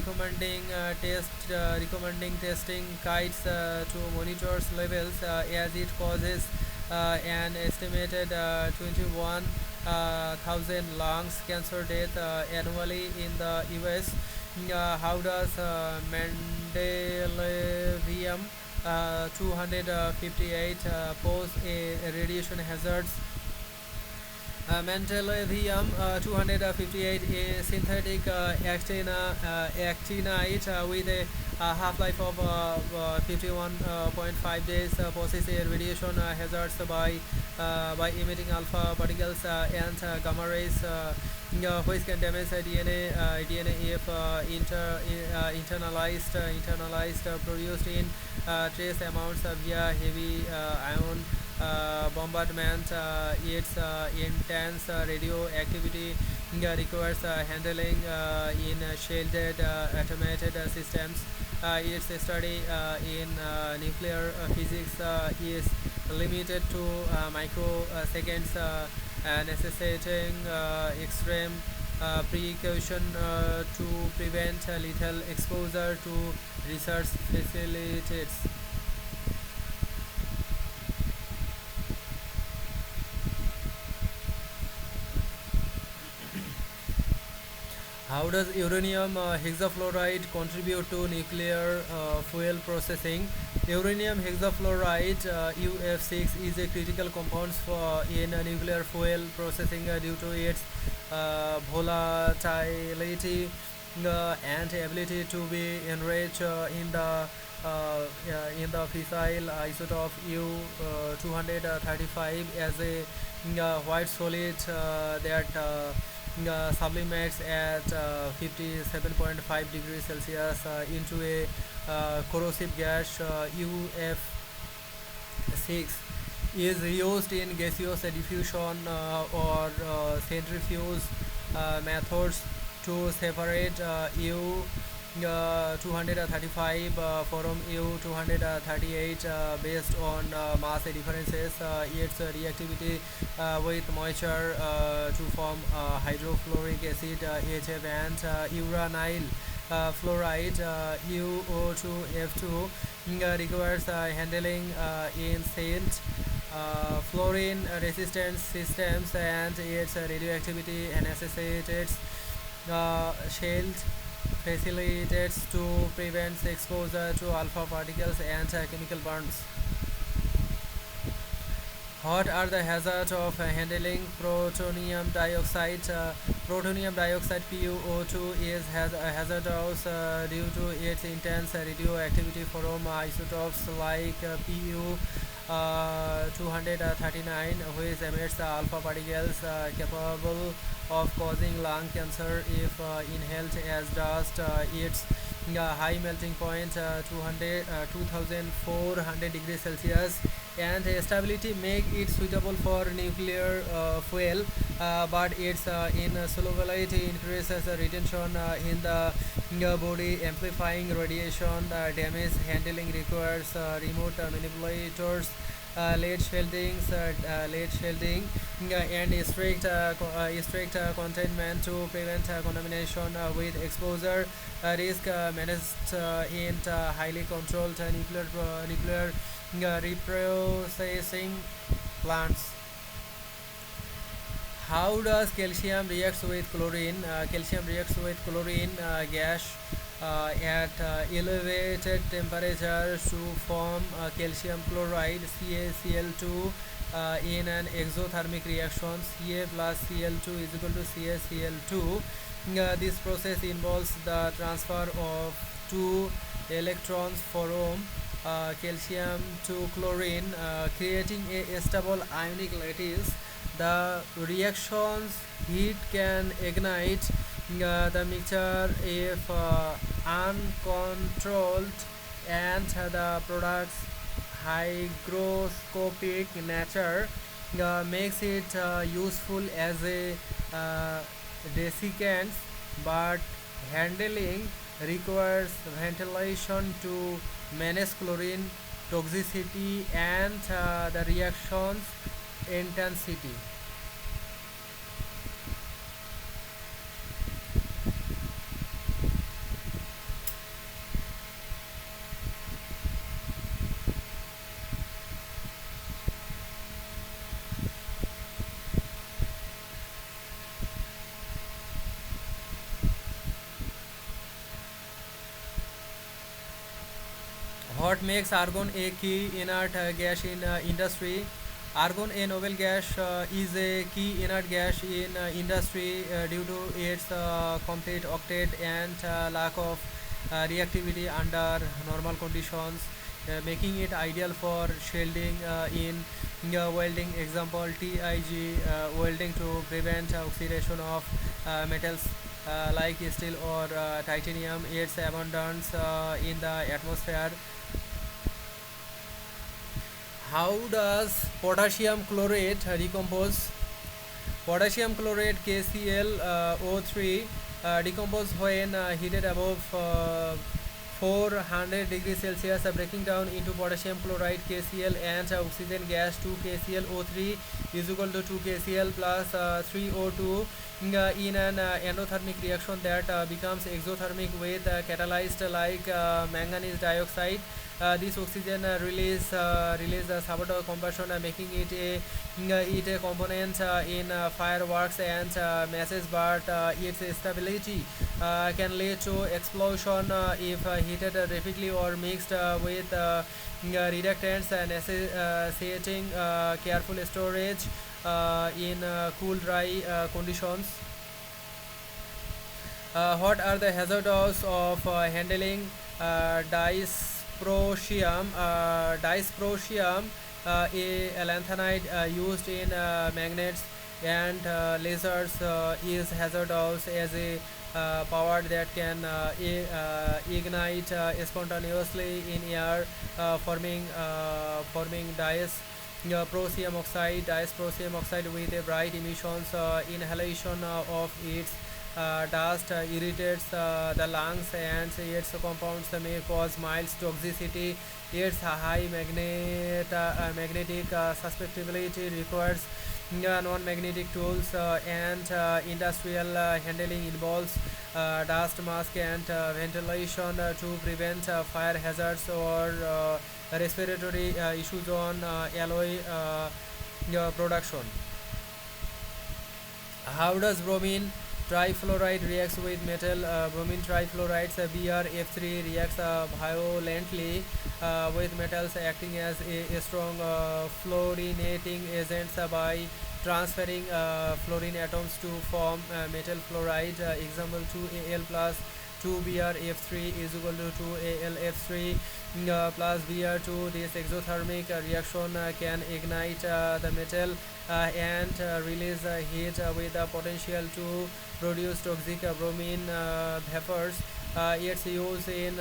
recommending testing kites to monitor levels, as it causes an estimated 21,000 lungs cancer death annually in the US. How does Mendelevium 258 pose a radiation hazards? Mendelevium 258 is synthetic actinide with a half-life of 51.5 days, possesses a radiation hazards by emitting alpha particles and gamma rays, which can damage DNA if internalized, produced in trace amounts via heavy ion bombardment. Its intense radioactivity requires handling in shielded automated systems. Its study in nuclear physics is limited to microseconds, necessitating extreme precaution to prevent lethal exposure to research facilities. How does uranium hexafluoride contribute to nuclear fuel processing? Uranium hexafluoride UF6 is a critical compound in nuclear fuel processing due to its volatility and ability to be enriched in the fissile isotope U235 as a white solid that sublimates at 57.5 degrees Celsius into a corrosive gas. UF6 is used in gaseous diffusion or centrifuge methods to separate U235 from U238 based on mass differences. Its reactivity with moisture to form hydrofluoric acid HF and uranyl fluoride UO2F2 requires handling in silt fluorine resistant systems, and its radioactivity necessitates shield facilitates to prevent exposure to alpha particles and chemical burns. What are the hazards of handling plutonium dioxide? Plutonium dioxide PuO2 is hazardous due to its intense radioactivity from isotopes like Pu 239, which emits alpha particles capable of causing lung cancer if inhaled as dust. Its high melting point 2400 degrees Celsius and stability make it suitable for nuclear fuel, but its insolubility increases retention in the body, amplifying radiation damage. Handling requires remote manipulators, lead shielding, and strict containment to prevent contamination with exposure risk managed in highly controlled nuclear reprocessing plants. How does calcium reacts with chlorine? Calcium reacts with chlorine gas at elevated temperatures to form calcium chloride CaCl2 in an exothermic reaction. Ca plus Cl2 is equal to CaCl2. This process involves the transfer of two electrons from calcium to chlorine, creating a stable ionic lattice. The reaction's heat can ignite the mixture if uncontrolled, and the product's hygroscopic nature makes it useful as a desiccant, but handling requires ventilation to manage chlorine toxicity and the reaction's intensity. What makes argon a key inert gas in industry? Argon, a noble gas, is a key inert gas in industry due to its complete octet and lack of reactivity under normal conditions, making it ideal for shielding in welding. Example: TIG welding to prevent oxidation of metals like steel or titanium. Its abundance in the atmosphere. How does potassium chlorate decompose? Potassium chlorate KClO3 decompose when heated above 400 degrees Celsius, breaking down into potassium chloride KCl and oxygen gas. 2 KClO3 is equal to 2 KCl plus 3O2 in an endothermic reaction that becomes exothermic with catalyzed like manganese dioxide. This oxygen release sabotage combustion, making it a component in fireworks and matches, but its stability can lead to explosion if heated rapidly or mixed with reductants, necessitating careful storage in cool dry conditions. What are the hazards of handling dysprosium? Dysprosium, a lanthanide used in magnets and lasers, is hazardous as a power that can ignite spontaneously in air, forming dysprosium oxide. Dysprosium oxide with a bright emissions. Inhalation of its dust irritates the lungs, and its compounds may cause mild toxicity. Its high magnetic susceptibility requires non-magnetic tools, and industrial handling involves dust mask and ventilation to prevent fire hazards or respiratory issues on alloy production. How does bromine trifluoride reacts with metal? Bromine trifluorides BrF3 reacts violently with metals, acting as a strong fluorinating agent by transferring fluorine atoms to form metal fluoride. Example: 2Al plus 2BrF3 is equal to 2AlF3 plus Br2. This exothermic reaction can ignite the metal and release heat with the potential to produce toxic bromine vapors. Its use in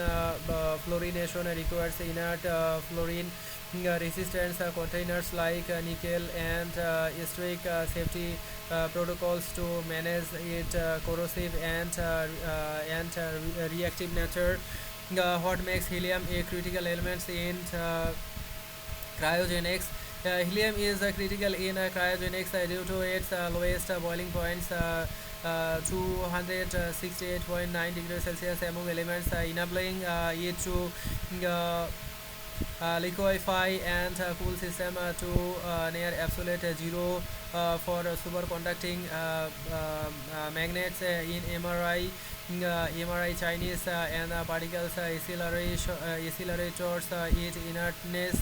fluorination requires inert fluorine resistance containers like nickel and strict safety protocols to manage its corrosive and reactive nature. What makes helium a critical element in cryogenics? Helium is critical in cryogenics due to its lowest boiling points, 268.9 degrees Celsius among elements, enabling it to liquefy and cool system to near absolute zero for superconducting magnets in MRI Chinese and particles accelerators. Its inertness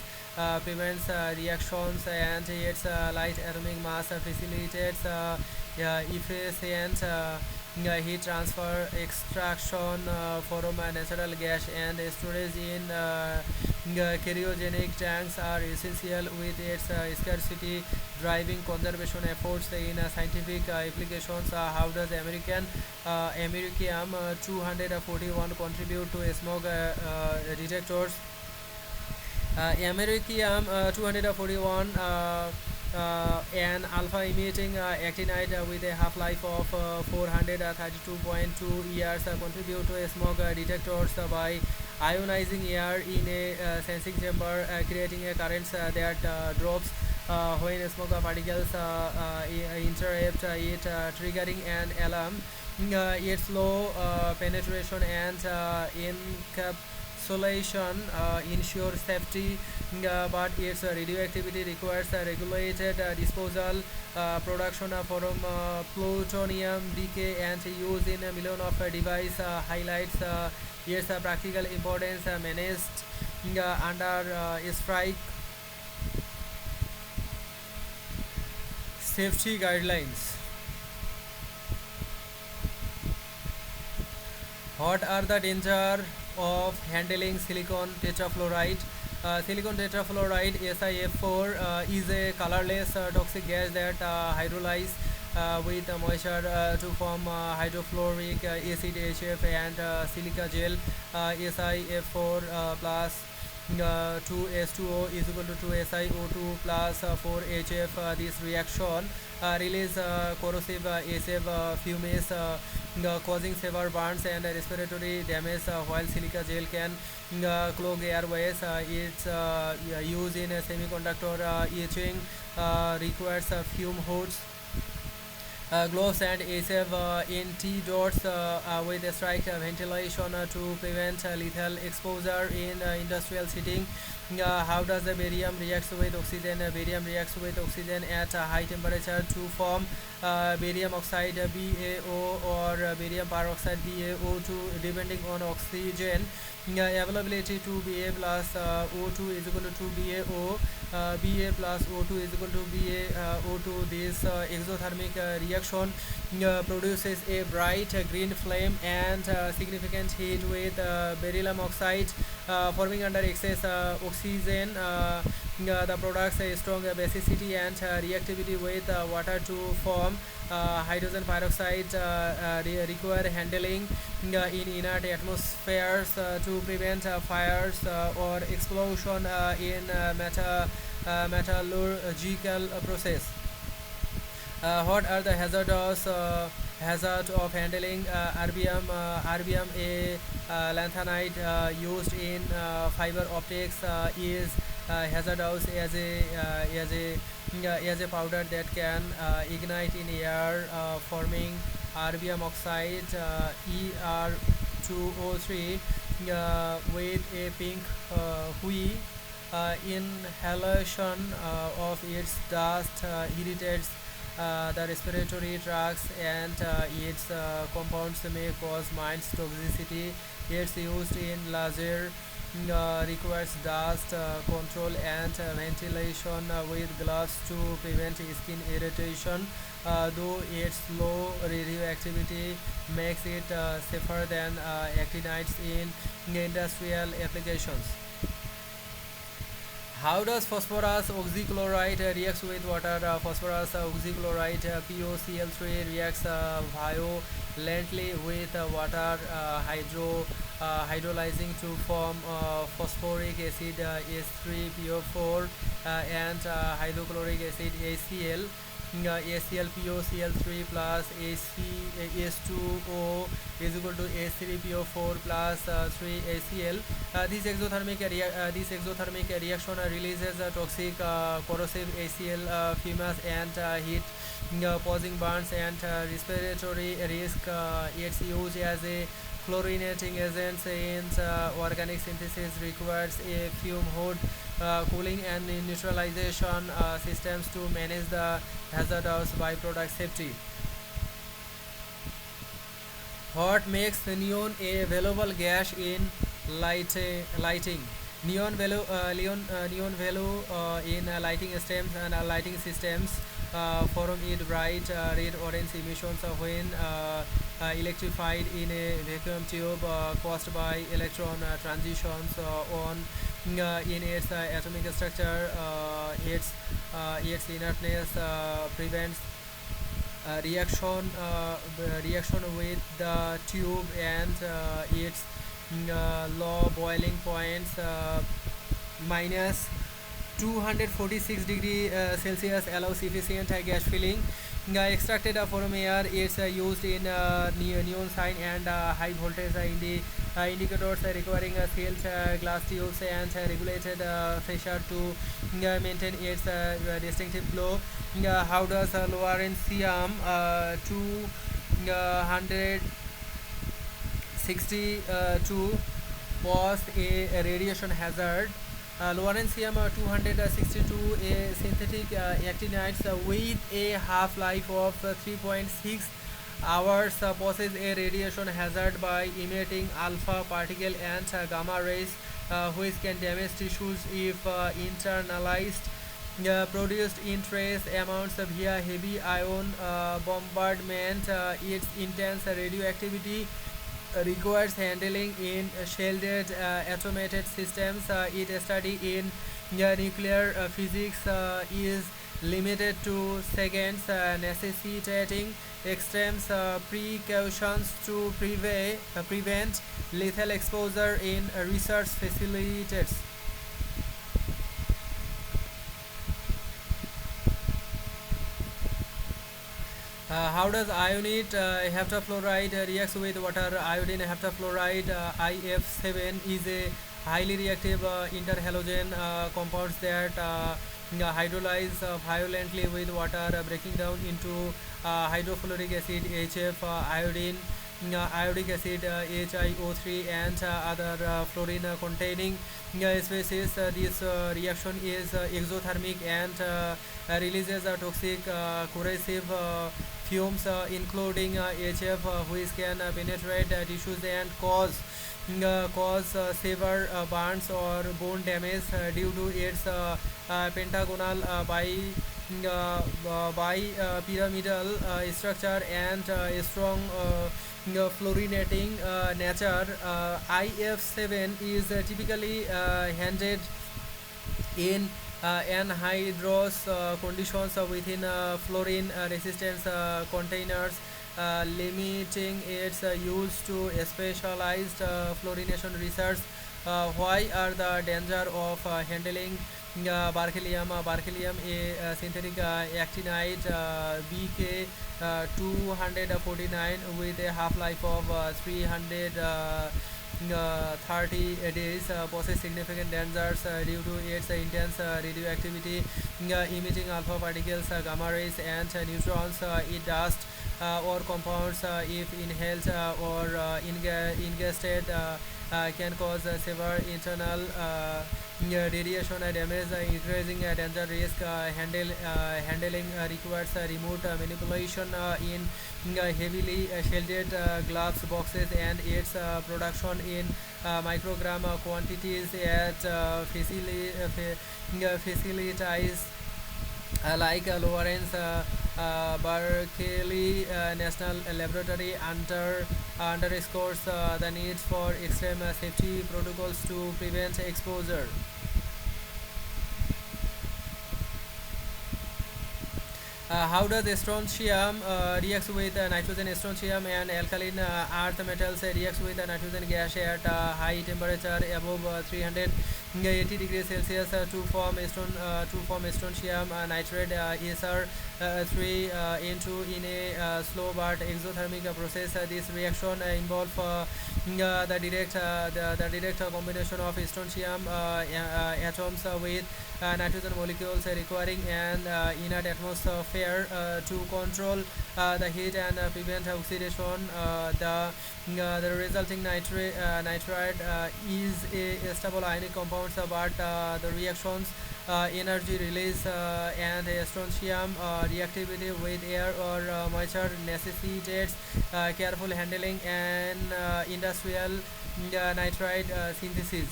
prevents reactions, and its light atomic mass facilitates efficient heat transfer, extraction from natural gas, and storage in cryogenic tanks are essential, with its scarcity driving conservation efforts in scientific applications. How does americium 241 contribute to smoke detectors? Americium 241, an alpha emitting actinide with a half-life of 432.2 years, contribute to smoke detectors by ionizing air in a sensing chamber, creating a current that drops when smoke particles interrupt it, triggering an alarm. Its low penetration and encapsulation ensure safety, but its radioactivity requires regulated disposal, production from plutonium decay, and use in a million of device highlights its practical importance. Managed under strike safety guidelines. What are the danger of handling silicon tetrafluoride? Silicon tetrafluoride SiF4 is a colorless toxic gas that hydrolyzes with moisture to form hydrofluoric acid HF and silica gel. SiF4 plus 2H2O is equal to 2SiO2 plus 4HF. This reaction release corrosive acid fumes causing severe burns and respiratory damage, while silica gel can clog airways. Its use in semiconductor etching requires fume hoods, gloves and adhesive in T-dots with strike ventilation to prevent lethal exposure in industrial setting. How does the barium reacts with oxygen? Barium reacts with oxygen at high temperature to form barium oxide BaO or barium peroxide BaO2 depending on oxygen availability. To Ba plus O2 is equal to BaO. Ba plus O2 is equal to BaO2. This exothermic reaction produces a bright green flame and significant heat with beryllium oxide forming under excess oxygen. The products a strong basicity and reactivity with water to form hydrogen peroxide. Require handling in inert atmospheres to prevent fires or explosion in metallurgical process. What are the hazard of handling RBM? A lanthanide used in fiber optics is hazardous as a powder that can ignite in air, forming RBM oxide Er2O3 with a pink hue. Inhalation of its dust irritates the respiratory tracts and its compounds may cause mild toxicity. It's used in laser, requires dust control and ventilation with gloves to prevent skin irritation. Though its low radioactivity makes it safer than actinides in industrial applications. How does phosphorus oxychloride reacts with water? Phosphorus oxychloride POCl3 reacts violently with water, hydrolyzing to form phosphoric acid H3PO4 and hydrochloric acid HCl. HClPOCl3 plus H2O is equal to H3PO4 plus 3HCl. This exothermic reaction releases toxic corrosive HCl fumes and heat, causing burns and respiratory risk. Its use as a chlorinating agent in organic synthesis requires a fume hood, cooling and neutralization systems to manage the hazardous byproduct safety. What makes neon a valuable gas in lighting? Neon value in lighting systems and lighting systems form it bright red-orange emissions when electrified in a vacuum tube caused by electron transitions on in its atomic structure. Its inertness prevents reaction with the tube, and its low boiling points minus 246 degree Celsius allows efficient gas filling. Extracted from air, it's used in neon sign and high voltage indicators requiring sealed glass tubes and regulated pressure to maintain its distinctive glow. How does lawrencium 262 pose a radiation hazard? Lawrencium 262, a synthetic actinides with a half-life of 3.6 hours, poses a radiation hazard by emitting alpha particle and gamma rays which can damage tissues if internalized. Produced in trace amounts via heavy ion bombardment. Its intense radioactivity requires handling in shielded automated systems. Its study in nuclear physics is limited to seconds, necessitating extreme precautions to prevent lethal exposure in research facilities. How does iodine heptafluoride reacts with water? Iodine heptafluoride IF7 is a highly reactive interhalogen compounds that hydrolyze violently with water, breaking down into hydrofluoric acid HF, iodine, iodic acid HiO3, and other fluorine containing species. This reaction is exothermic and releases toxic corrosive fumes including HF, which can penetrate tissues and cause severe burns or bone damage due to its pentagonal pyramidal structure and strong fluorinating nature. IF7 is typically handled in anhydrous conditions within fluorine resistance containers, limiting its use to specialized fluorination research. Why are the danger of handling berkelium? Berkelium, a synthetic actinide, BK 249 with a half-life of 330 days, poses significant dangers due to its intense radioactivity, emitting alpha particles, gamma rays, and neutrons. It dust or compounds, if inhaled or ingested, can cause severe internal radiation damage, increasing danger risk. Handling requires remote manipulation in heavily shielded glass boxes, and its production in microgram quantities at facilities like Lawrence Berkeley National Laboratory underscores the need for extreme safety protocols to prevent exposure. How does strontium reacts with nitrogen? Strontium and alkaline earth metals reacts with nitrogen gas at high temperature above 380 degrees Celsius to form strontium nitrate SR3 into in a slow but exothermic process. This reaction involves the direct combination of strontium atoms with nitrogen molecules, requiring an inert atmosphere to control the heat and prevent oxidation. The resulting nitride is a stable ionic compound, but the reactions energy release and strontium reactivity with air or moisture necessitates careful handling and industrial nitride synthesis.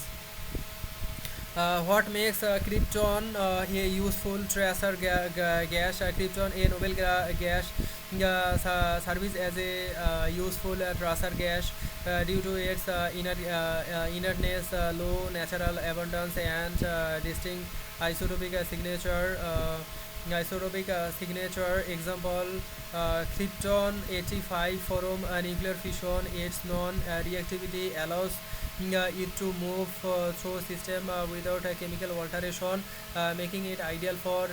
What makes krypton a useful tracer gas? Krypton, a noble gas, serves as a useful tracer gas due to its inertness, low natural abundance, and distinct isotopic signature. Example, krypton 85 from nuclear fission. Its non-reactivity allows it to move through system without chemical alteration, making it ideal for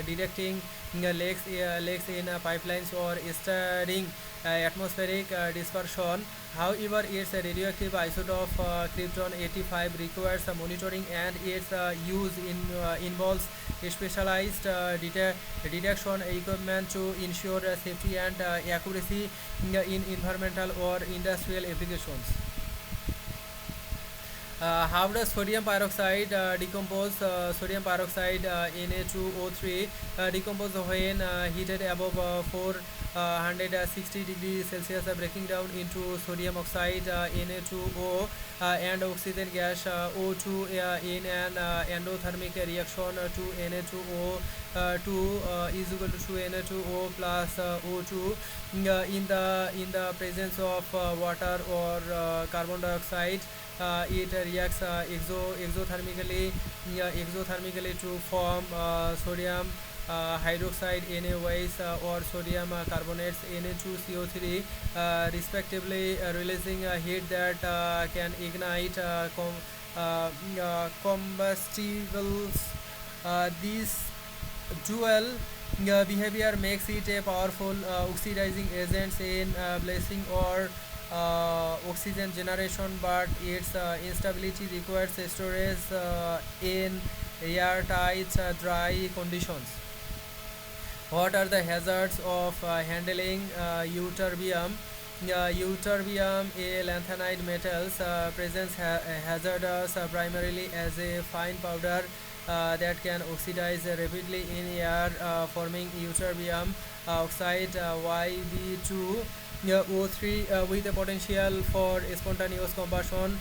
detecting leaks in pipelines or studying atmospheric dispersion. However, its radioactive isotope krypton 85 requires monitoring, and its use involves specialized detection equipment to ensure safety and accuracy in environmental or industrial applications. How does sodium peroxide decompose? Sodium peroxide Na2O3 decompose when heated above 460 degrees Celsius, breaking down into sodium oxide Na2O and oxygen gas O2 in an endothermic reaction to Na2O2 is equal to Na2O plus O2 in the presence of water or carbon dioxide. It reacts exothermically to form sodium hydroxide NaOH or sodium carbonates Na2CO3 respectively, releasing heat that can ignite combustibles. This dual behavior makes it a powerful oxidizing agent in blazing or oxygen generation, but its instability requires storage in airtight dry conditions. What are the hazards of handling euterbium? Euterbium, a lanthanide metals, presents hazardous primarily as a fine powder that can oxidize rapidly in air, forming euterbium oxide YB2 O3 with a potential for spontaneous combustion.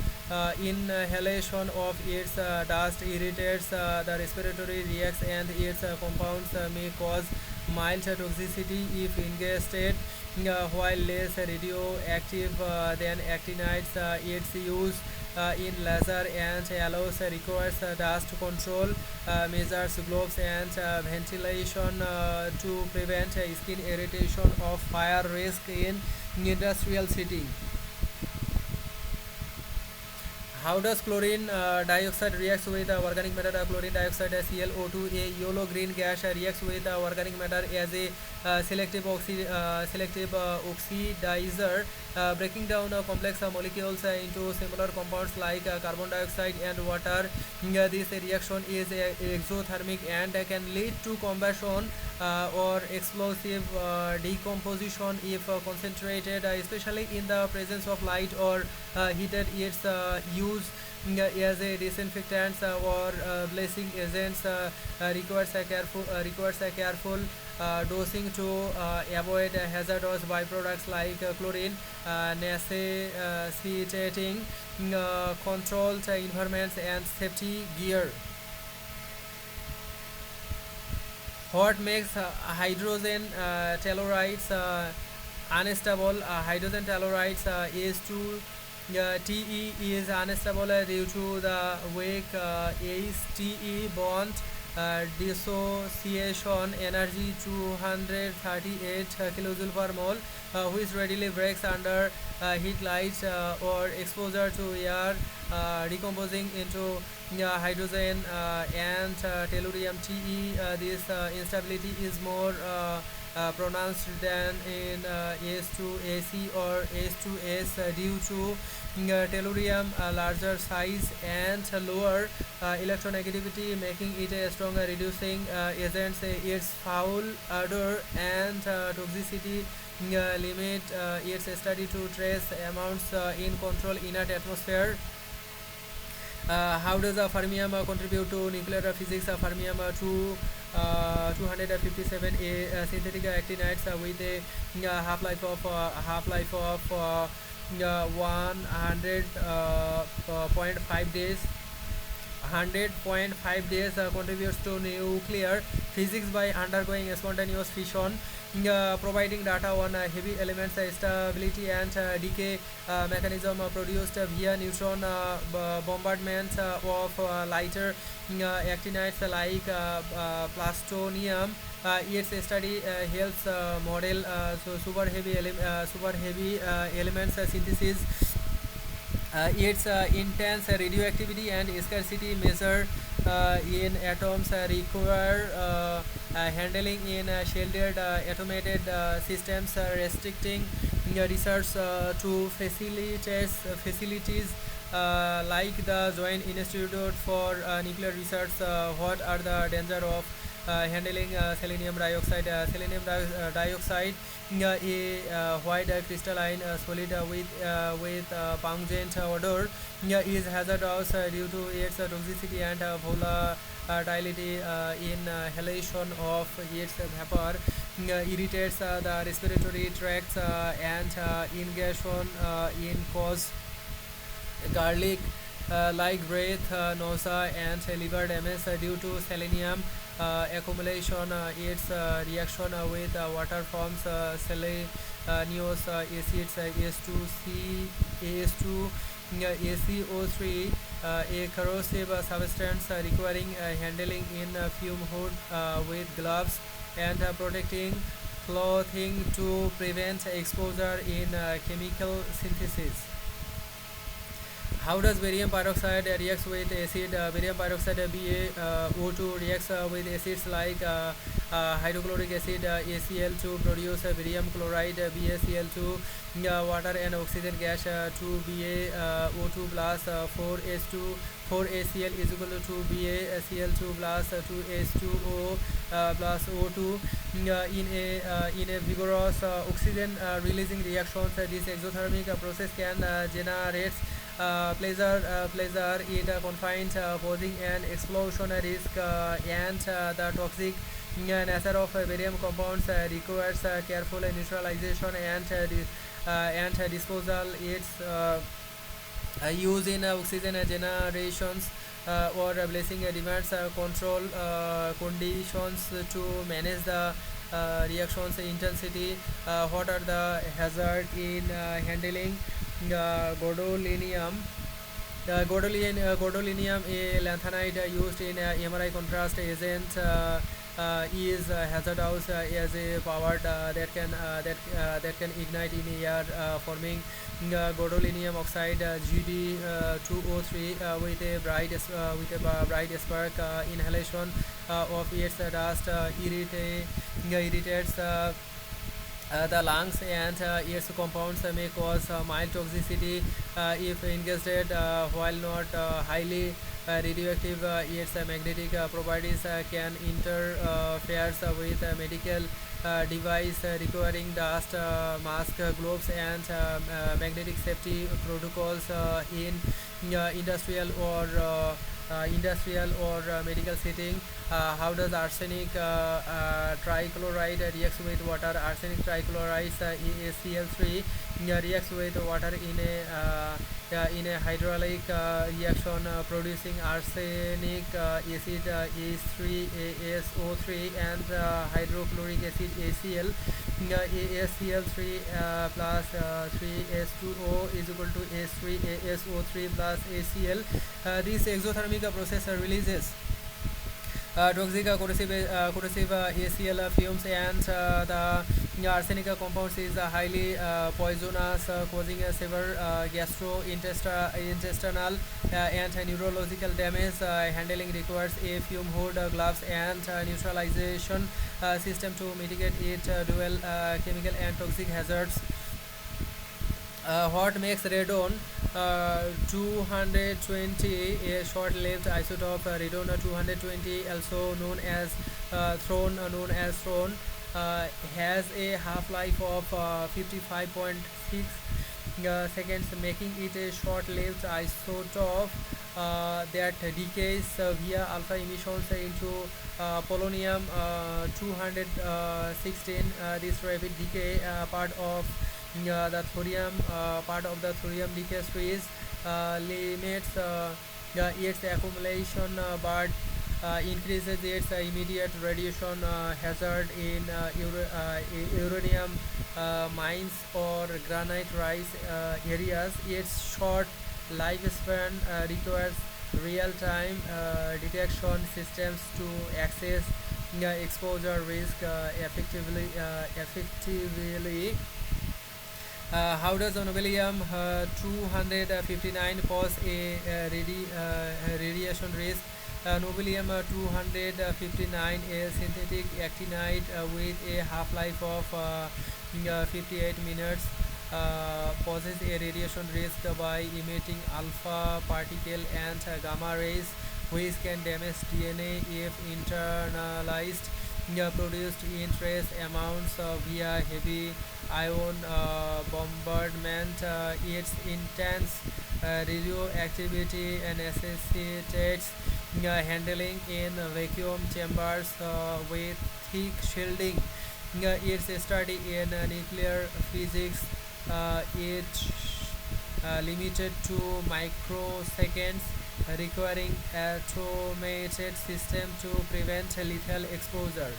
Inhalation of its dust irritates the respiratory racks, and its compounds may cause mild toxicity if ingested. While less radioactive than actinides, its use in laser and alloys requires dust control measures, gloves, and ventilation to prevent skin irritation or fire risk in industrial setting. How does chlorine dioxide reacts with organic matter? Chlorine dioxide ClO2, a yellow-green gas, reacts with organic matter as a selective oxidizer, breaking down complex molecules into similar compounds like carbon dioxide and water. This reaction is exothermic and can lead to combustion or explosive decomposition if concentrated, especially in the presence of light or heated. Its use as a disinfectant or blazing agents requires a careful dosing to avoid hazardous byproducts like chlorine necessitating controlled environments and safety gear. What makes hydrogen tellurides unstable? Hydrogen tellurides is to Te is unstable due to the weak H-Te bond dissociation energy 238 kJ per mole, which readily breaks under heat, light, or exposure to air, decomposing into hydrogen and tellurium Te. This instability is more pronounced than in H2AC or H2S due to tellurium larger size and lower electronegativity, making it a stronger reducing agent. Its foul odor and toxicity limit its study to trace amounts in controlled inert atmosphere. How does fermium contribute to nuclear physics? Fermium 257 a synthetic actinides with a half-life of 100.5 days. 100.5 days contributes to nuclear physics by undergoing spontaneous fission, providing data on heavy elements stability and decay mechanism produced via neutron bombardment of lighter actinides like plutonium. Its study helps model super heavy elements synthesis. Its intense radioactivity and scarcity measure in atoms require handling in shielded automated systems, restricting research to facilities like the Joint Institute for Nuclear Research. What are the dangers of handling selenium dioxide. Dioxide, a white crystalline solid with pungent odor, is hazardous due to its toxicity and volatility. Inhalation of its vapor irritates the respiratory tracts and ingestion in cause garlic like breath, nausea, and liver damage due to selenium accumulation. Its reaction with water forms selenious acids As2C, As2, ACO3, a corrosive substance requiring handling in fume hood with gloves and protecting clothing to prevent exposure in chemical synthesis. How does barium peroxide reacts with acid? Barium peroxide BaO2 reacts with acids like hydrochloric acid ACl to produce barium chloride BaCl2, water and oxygen gas to BaO2 plus 4H2 4ACl is equal to BaCl2 plus 2H2O plus O2. In a vigorous oxygen releasing reaction, this exothermic process can generate pleasure. It confines posing an explosion risk, and the toxic nature of barium compounds requires careful neutralization and disposal. Its use in oxygen generations or blazing demands control conditions to manage the reaction's intensity. What are the hazards in handling gadolinium? Gadolinium, a lanthanide used in MRI contrast agent, is hazardous as a powder that can ignite in air, forming gadolinium oxide GD2O3 with a bright spark. Inhalation of its dust irritates the lungs, and its compounds may cause mild toxicity if ingested. While not highly radioactive, its magnetic properties can interfere with medical device requiring dust mask, gloves, and magnetic safety protocols in industrial or medical setting. How does arsenic trichloride reacts with water? Arsenic trichloride ACl3 reacts with water in a hydraulic reaction, producing arsenic acid H3ASO3 and hydrochloric acid ACl. ACl3 plus 3H2O is equal to H3ASO3 plus ACl. This exothermic process releases toxic corrosive ACl fumes, and the arsenic compounds is highly poisonous, causing severe gastrointestinal and neurological damage. Handling requires a fume hood, gloves, and neutralization system to mitigate its dual chemical and toxic hazards. What makes radon 220 a short-lived isotope? Radon 220, also known as thron, has a half-life of 55.6 seconds, making it a short-lived isotope that decays via alpha emissions into polonium 216. This rapid decay part of the thorium decay phase limits its accumulation, but increases its immediate radiation hazard in uranium mines or granite rise areas. Its short lifespan requires real-time detection systems to assess exposure risk effectively. How does nobelium 259 pose a radiation risk? Nobelium 259, a synthetic actinide with a half-life of 58 minutes, poses a radiation risk by emitting alpha particle and gamma rays which can damage DNA if internalized, produced in trace amounts via heavy ion bombardment. Its intense radioactivity necessitates handling in vacuum chambers with thick shielding. Its study in nuclear physics is limited to microseconds, requiring automated system to prevent lethal exposure.